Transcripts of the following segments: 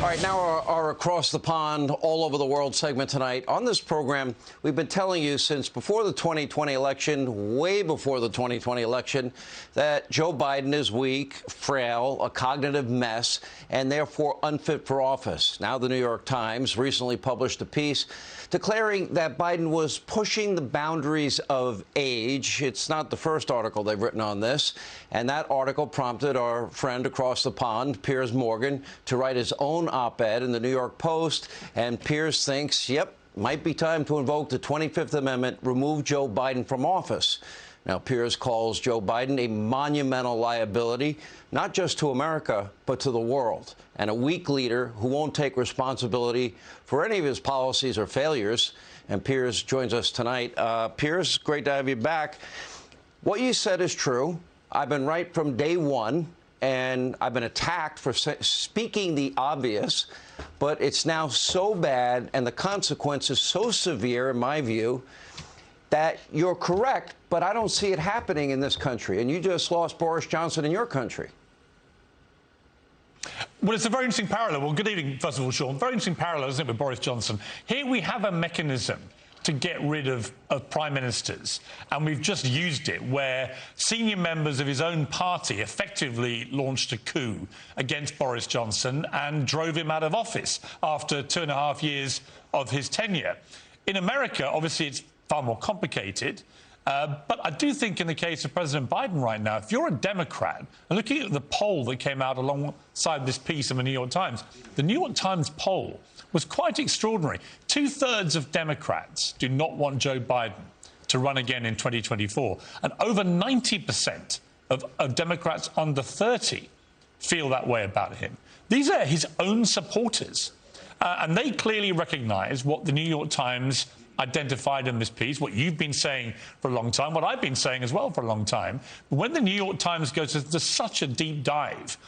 All right, now our Across the Pond, all over the world segment tonight. On this program, we've been telling you since before the 2020 election, way before the 2020 election, that Joe Biden is weak, frail, a cognitive mess, and therefore unfit for office. Now, the New York Times recently published a piece declaring that Biden was pushing the boundaries of age. It's not the first article they've written on this. And that article prompted our friend across the pond, Piers Morgan, to write his own op-ed in the New York Post. And Piers thinks, yep, might be time to invoke the 25th Amendment, remove Joe Biden from office. Now, Piers calls Joe Biden a monumental liability, not just to America, but to the world, and a weak leader who won't take responsibility for any of his policies or failures. And Piers joins us tonight. Piers, great to have you back. What you said is true. I've been right from day one, and I've been attacked for speaking the obvious, but it's now so bad and the consequences so severe, in my view, that you're correct, but I don't see it happening in this country. And you just lost Boris Johnson in your country. Well, it's a very interesting parallel. Well, good evening, first of all, Sean. Very interesting parallel, isn't it, with Boris Johnson? Here we have a mechanism to get rid of prime ministers, and we've just used it where senior members of his own party effectively launched a coup against Boris Johnson and drove him out of office after 2.5 years of his tenure. In America, obviously, it's far more complicated. But I do think in the case of President Biden right now, if you're a Democrat, and looking at the poll that came out alongside this piece in the New York Times, the New York Times poll was quite extraordinary. 2/3 of Democrats do not want Joe Biden to run again in 2024. And over 90% of Democrats under 30 feel that way about him. These are his own supporters. And they clearly recognise what the New York Times identified in this piece, what you've been saying for a long time, what I've been saying as well for a long time. When the New York Times goes into such a deep dive,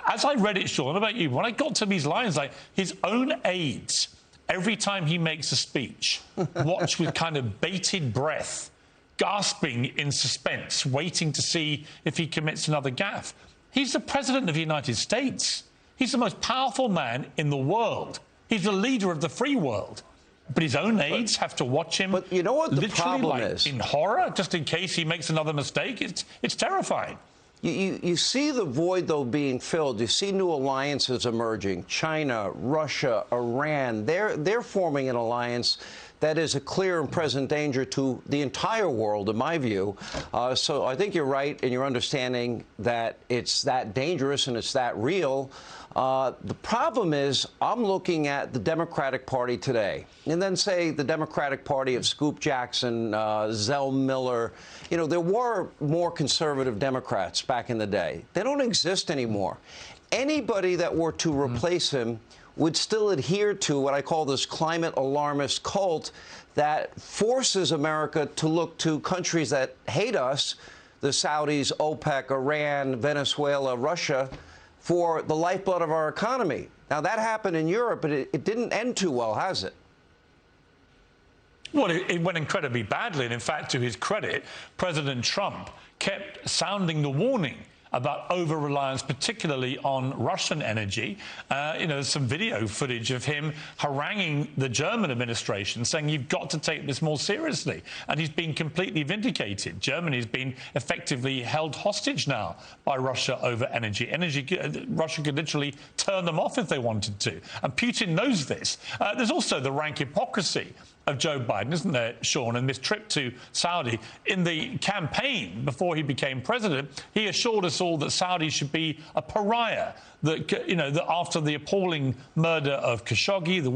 as I read it, Sean, what about you? When I got to these lines, like his own aides, every time he makes a speech, watch with kind of bated breath, gasping in suspense, waiting to see if he commits another gaffe. He's the president of the United States. He's the most powerful man in the world. He's the leader of the free world. But his own aides have to watch him. But you know what the problem is? In horror, just in case he makes another mistake. It's terrifying. You see the void, though, being filled. You see new alliances emerging. China, Russia, Iran. They're forming an alliance that is a clear and present danger to the entire world, in my view. So I think you're right in your understanding that it's that dangerous and it's that real. The problem is I'm looking at the Democratic Party today and then say the Democratic Party of Scoop Jackson, Zell Miller. You know, there were more conservative Democrats back in the day. They don't exist anymore. Anybody that were to replace him would still adhere to what I call this climate alarmist cult that forces America to look to countries that hate us, the Saudis, OPEC, Iran, Venezuela, Russia, for the lifeblood of our economy. Now, that happened in Europe, but it didn't end too well, has it? Well, it went incredibly badly. And in fact, to his credit, President Trump kept sounding the warning about over-reliance, particularly on Russian energy. You know, there's some video footage of him haranguing the German administration, saying you've got to take this more seriously. And he's been completely vindicated. Germany's been effectively held hostage now by Russia over energy. Russia could literally turn them off if they wanted to. And Putin knows this. There's also the rank hypocrisy of Joe Biden, isn't there, Sean? And this trip to Saudi, in the campaign before he became president, he assured us all that Saudi should be a pariah. That, you know, that after the appalling murder of Khashoggi, the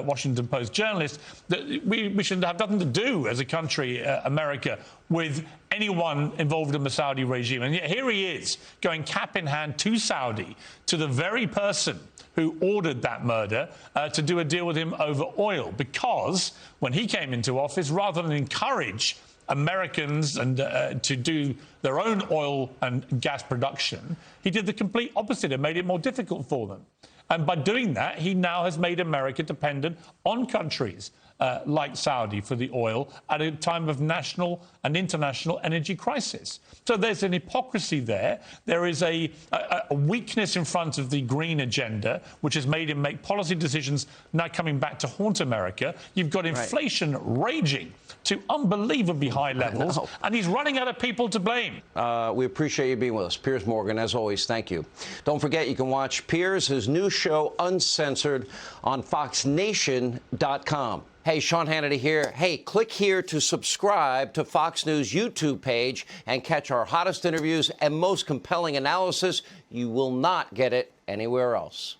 Washington Post journalist, that we should have nothing to do as a country, America, with anyone involved in the Saudi regime. And yet here he is, going cap in hand to Saudi, to the very person who ordered that murder, to do a deal with him over oil, because when he came into office, rather than encourage Americans and to do their own oil and gas production, he did the complete opposite and made it more difficult for them. And by doing that, he now has made America dependent on countries like Saudi for the oil at a time of national and international energy crisis. So there's an hypocrisy there. There is a weakness in front of the green agenda, which has made him make policy decisions now coming back to haunt America. You've got inflation raging to unbelievably high levels, and he's running out of people to blame. We appreciate you being with us. Piers Morgan, as always, thank you. Don't forget, you can watch Piers, his new show, Uncensored, on foxnation.com. Hey, Sean Hannity here. Hey, click here to subscribe to Fox News YouTube page and catch our hottest interviews and most compelling analysis. You will not get it anywhere else.